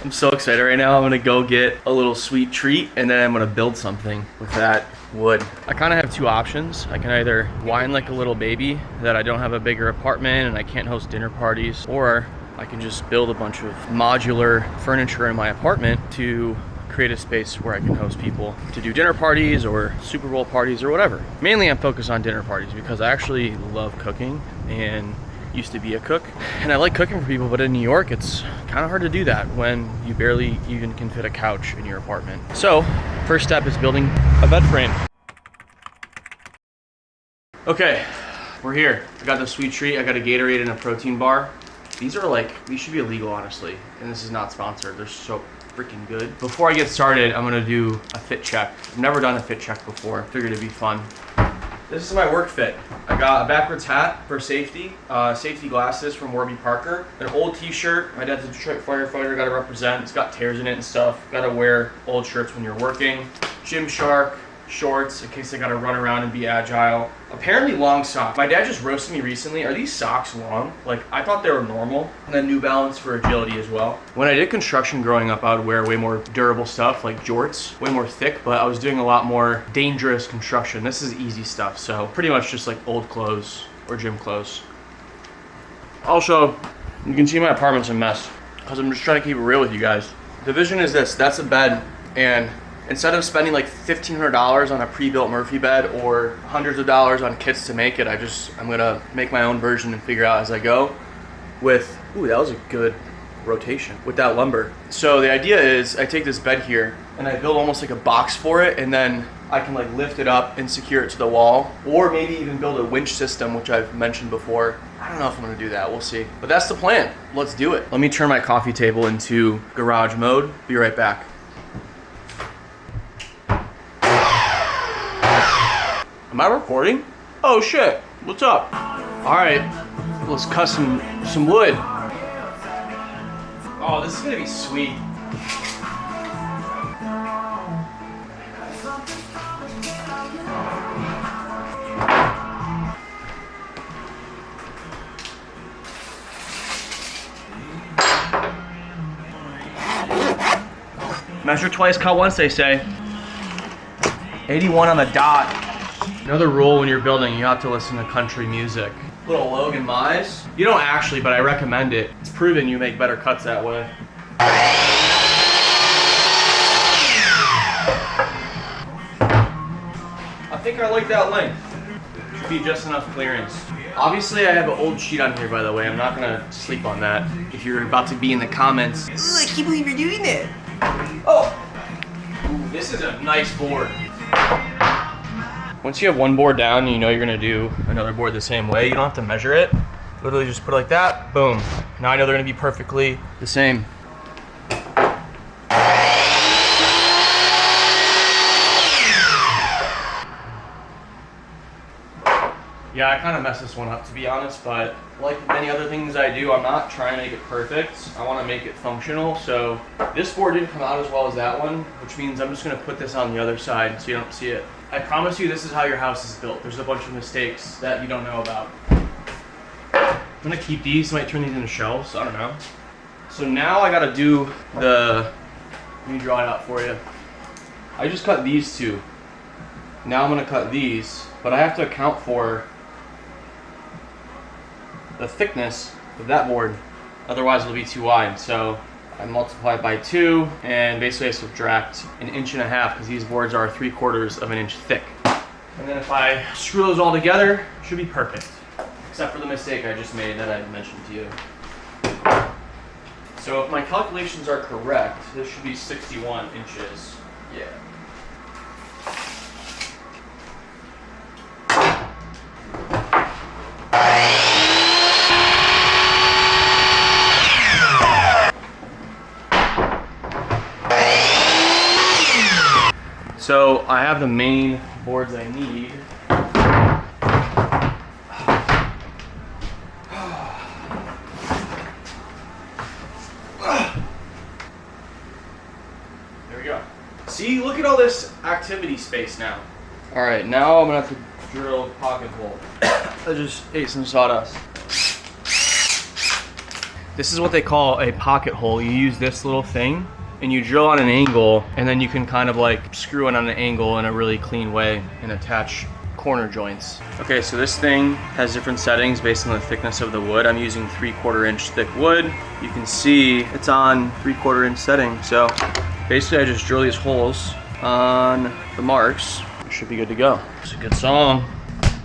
I'm so excited right now. I'm gonna go get a little sweet treat and then I'm gonna build something with that wood. I kind of have two options. I can either whine like a little baby that I don't have a bigger apartment and I can't host dinner parties, or I can just build a bunch of modular furniture in my apartment to create a space where I can host people to do dinner parties or Super Bowl parties or whatever. Mainly I'm focused on dinner parties because I actually love cooking and used to be a cook. And I like cooking for people, but in New York, it's kind of hard to do that when you barely even can fit a couch in your apartment. So, first step is building a bed frame. Okay, we're here. I got the sweet treat. I got a Gatorade and a protein bar. These are like, these should be illegal, honestly. And this is not sponsored. They're so freaking good. Before I get started, I'm gonna do a fit check. I've never done a fit check before. Figured it'd be fun. This is my work fit. I got a backwards hat for safety, safety glasses from Warby Parker, an old t-shirt. My dad's a Detroit firefighter, gotta represent. It's got tears in it and stuff. Gotta wear old shirts when you're working. Gymshark shorts in case I gotta run around and be agile. Apparently long socks. My dad just roasted me recently. Are these socks long? Like, I thought they were normal. And then New Balance for agility as well. When I did construction growing up, I would wear way more durable stuff like jorts, way more thick, but I was doing a lot more dangerous construction. This is easy stuff, so pretty much just like old clothes or gym clothes. Also, you can see my apartment's a mess because I'm just trying to keep it real with you guys. The vision is this, that's a bed, and instead of spending like $1,500 on a pre-built Murphy bed or hundreds of dollars on kits to make it, I'm gonna make my own version and figure out as I go with, ooh, that was a good rotation with that lumber. So the idea is I take this bed here and I build almost like a box for it, and then I can like lift it up and secure it to the wall, or maybe even build a winch system, which I've mentioned before. I don't know if I'm gonna do that, we'll see. But that's the plan, let's do it. Let me turn my coffee table into garage mode, be right back. Am I recording? Oh shit, what's up? All right, let's cut some wood. Oh, this is gonna be sweet. Measure twice, cut once, they say. 81 on the dot. Another rule when you're building, you have to listen to country music. Little Logan Mize. You don't actually, but I recommend it. It's proven you make better cuts that way. I think I like that length. Should be just enough clearance. Obviously, I have an old sheet on here, by the way. I'm not gonna sleep on that. If you're about to be in the comments, ooh, I can't believe you're doing that. Oh, ooh, this is a nice board. Once you have one board down, you know you're gonna do another board the same way. You don't have to measure it. Literally just put it like that, boom. Now I know they're gonna be perfectly the same. Yeah, I kind of messed this one up, to be honest, but like many other things I do, I'm not trying to make it perfect. I want to make it functional. So this board didn't come out as well as that one, which means I'm just going to put this on the other side so you don't see it. I promise you this is how your house is built. There's a bunch of mistakes that you don't know about. I'm going to keep these, might turn these into shelves, I don't know. So now I got to do let me draw it out for you. I just cut these two. Now I'm going to cut these, but I have to account for the thickness of that board, otherwise it'll be too wide. So I multiply by 2, and basically I subtract 1.5 inches because these boards are 3/4 of an inch thick. And then if I screw those all together, it should be perfect, except for the mistake I just made that I mentioned to you. So if my calculations are correct, this should be 61 inches. Yeah. So I have the main boards I need. There we go. See, look at all this activity space now. All right, now I'm gonna have to drill a pocket hole. I just ate some sawdust. This is what they call a pocket hole. You use this little thing and you drill on an angle, and then you can kind of like screw it on an angle in a really clean way and attach corner joints. Okay, so this thing has different settings based on the thickness of the wood. I'm using 3/4 inch thick wood. You can see it's on 3/4 inch setting. So basically I just drill these holes on the marks. It should be good to go. It's a good song.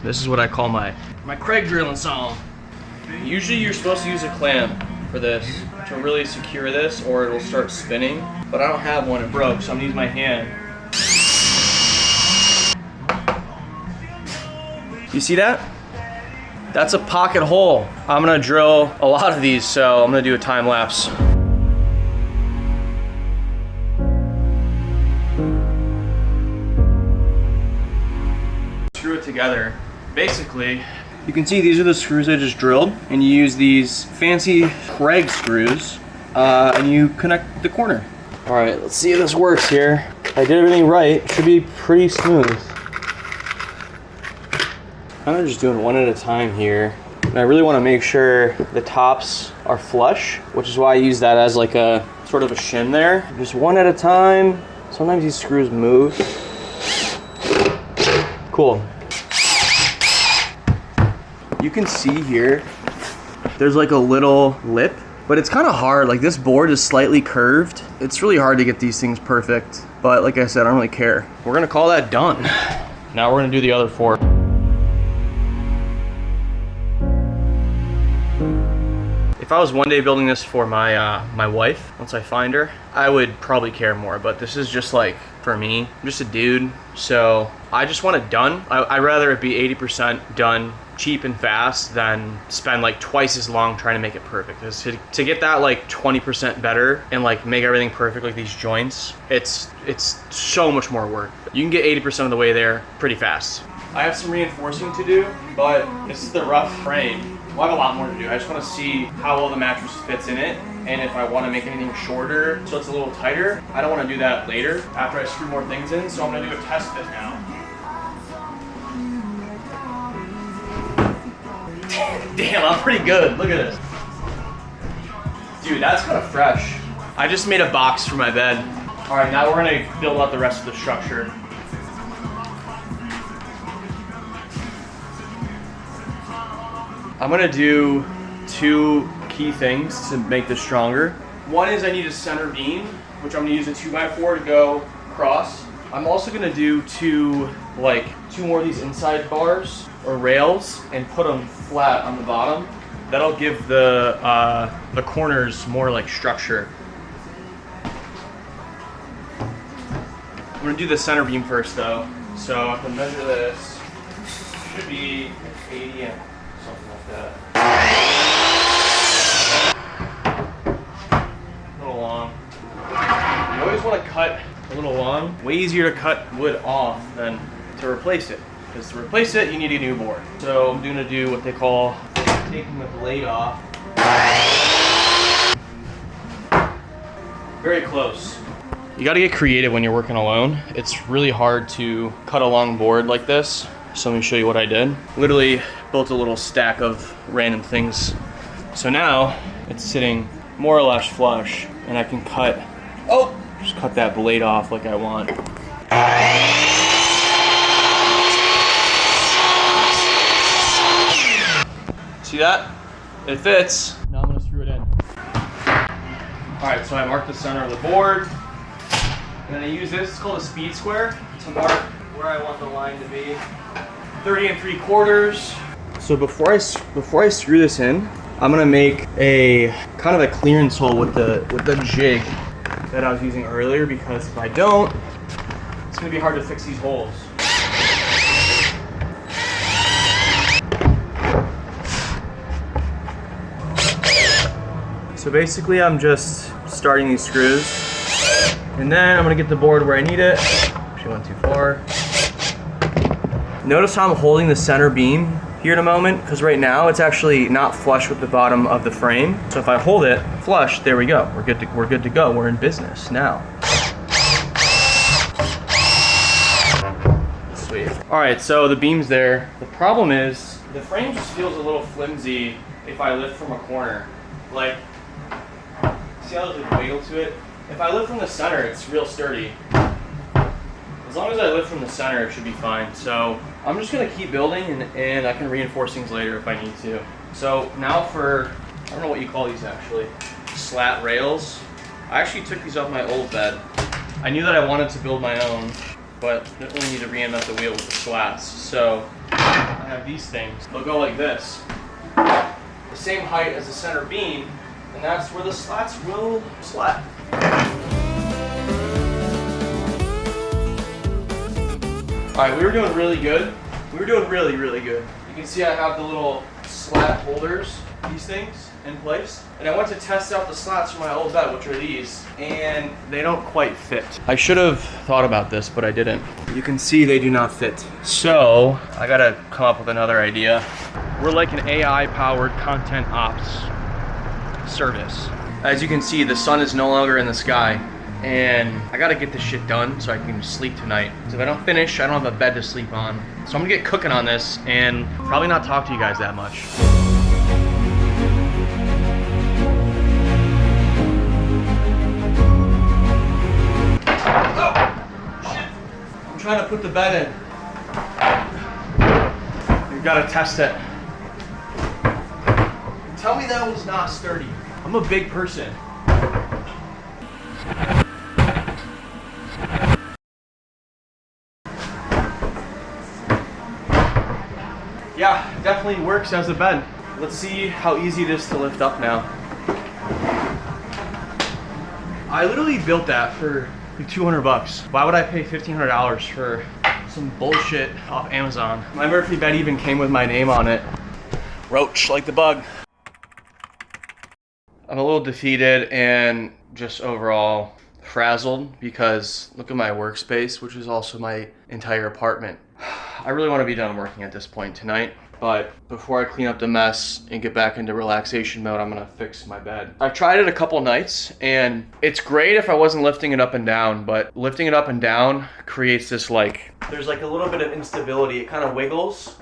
This is what I call my Craig drilling song. Usually you're supposed to use a clamp for this to really secure this, or it'll start spinning. But I don't have one, it broke, so I'm gonna use my hand. You see that? That's a pocket hole. I'm gonna drill a lot of these, so I'm gonna do a time lapse. Screw it together. Basically, you can see these are the screws I just drilled, and you use these fancy Craig screws, and you connect the corner. All right, let's see if this works here. If I did everything right, it should be pretty smooth. I'm just doing one at a time here. And I really want to make sure the tops are flush, which is why I use that as like a sort of a shim there. Just one at a time. Sometimes these screws move. Cool. You can see here, there's like a little lip, but it's kind of hard. Like this board is slightly curved. It's really hard to get these things perfect. But like I said, I don't really care. We're gonna call that done. Now we're gonna do the other 4. If I was one day building this for my my wife, once I find her, I would probably care more, but this is just like, for me, I'm just a dude, so I just want it done. I'd rather it be 80% done, cheap and fast, than spend like twice as long trying to make it perfect. Because to get that like 20% better and like make everything perfect, like these joints, it's so much more work. You can get 80% of the way there pretty fast. I have some reinforcing to do, but this is the rough frame. Well, I have a lot more to do. I just want to see how well the mattress fits in it, and if I want to make anything shorter so it's a little tighter. I don't want to do that later after I screw more things in, so I'm going to do a test fit now. Damn, I'm pretty good. Look at this. Dude, that's kind of fresh. I just made a box for my bed. All right, now we're going to build out the rest of the structure. I'm gonna do 2 key things to make this stronger. One is I need a center beam, which I'm gonna use a 2x4 to go across. I'm also gonna do 2 more of these inside bars or rails and put them flat on the bottom. That'll give the corners more like structure. I'm gonna do the center beam first though. So I can measure this. Should be 80 and something like that. A little long. You always want to cut a little long. Way easier to cut wood off than to replace it. Because to replace it, you need a new board. So I'm going to do what they call taking the blade off. Very close. You got to get creative when you're working alone. It's really hard to cut a long board like this. So let me show you what I did. Literally built a little stack of random things. So now it's sitting more or less flush, and I can just cut that blade off like I want. See that? It fits. Now I'm gonna screw it in. All right, so I marked the center of the board. And then I use this, it's called a speed square, to mark where I want the line to be. 30 3/4. So before I screw this in, I'm gonna make a kind of a clearance hole with the jig that I was using earlier, because if I don't, it's gonna be hard to fix these holes. So basically I'm just starting these screws, and then I'm gonna get the board where I need it. She went too far. Notice how I'm holding the center beam here in a moment, because right now it's actually not flush with the bottom of the frame. So if I hold it flush, there we go. We're good to go. We're in business now. Sweet. All right, so the beam's there. The problem is the frame just feels a little flimsy if I lift from a corner. Like See how there's like wiggle to it? If I lift from the center, it's real sturdy. As long as I lift from the center, it should be fine. So I'm just gonna keep building and I can reinforce things later if I need to. So now for, I don't know what you call these actually, slat rails. I actually took these off my old bed. I knew that I wanted to build my own, but didn't really need to reinvent the wheel with the slats. So I have these things. They'll go like this. The same height as the center beam, and that's where the slats will slat. All right, we were doing really good. We were doing really, really good. You can see I have the little slat holders, these things, in place. And I went to test out the slats for my old bed, which are these, and they don't quite fit. I should have thought about this, but I didn't. You can see they do not fit. So I gotta come up with another idea. We're like an AI-powered content ops service. As you can see, the sun is no longer in the sky, and I gotta get this shit done so I can sleep tonight. So if I don't finish, I don't have a bed to sleep on. So I'm gonna get cooking on this and probably not talk to you guys that much. Trying to put the bed in. We've got to test it. Tell me that was not sturdy. I'm a big person. Yeah, definitely works as a bed. Let's see how easy it is to lift up now. I literally built that for like 200 bucks. Why would I pay $1,500 for some bullshit off Amazon? My Murphy bed even came with my name on it. Roach, like the bug. I'm a little defeated and just overall frazzled because look at my workspace, which is also my entire apartment. I really want to be done working at this point tonight. But before I clean up the mess and get back into relaxation mode, I'm gonna fix my bed. I've tried it a couple nights and it's great if I wasn't lifting it up and down, but lifting it up and down creates this there's like a little bit of instability. It kind of wiggles.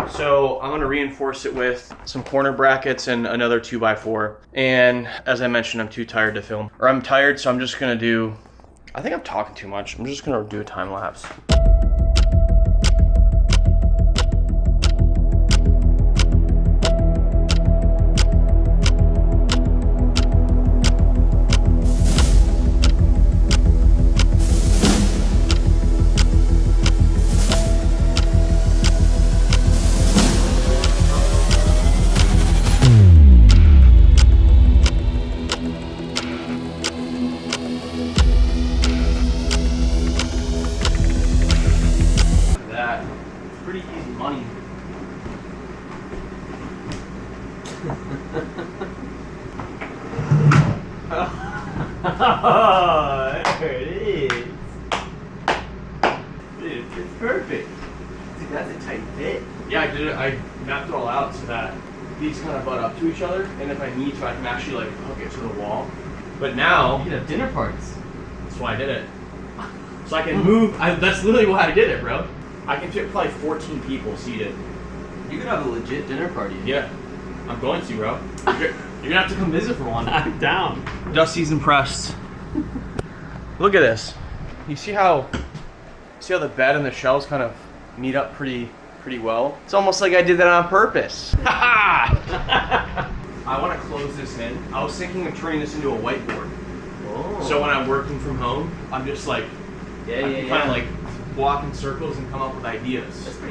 So I'm gonna reinforce it with some corner brackets and another 2x4. And as I mentioned, I'm too tired to film. Or I'm tired, so I'm just gonna do, I think I'm talking too much. I'm just gonna do a time lapse. Pretty easy money. Oh, there it is. Dude, it's perfect. Dude, that's a tight fit. Yeah, I did it. I mapped it all out so that these kind of butt up to each other, and if I need to, I can actually like hook it to the wall. But now you can have dinner parties. That's why I did it. So I can move. That's literally why I did it, bro. I can fit probably 14 people seated. You could have a legit dinner party. Yeah, I'm going to, bro. You're gonna have to come visit for one. I'm down. Dusty's impressed. Look at this. You see how the bed and the shelves kind of meet up pretty well? It's almost like I did that on purpose. I want to close this in. I was thinking of turning this into a whiteboard. Oh. So when I'm working from home, I'm just like, I can kind of like walk in circles and come up with ideas.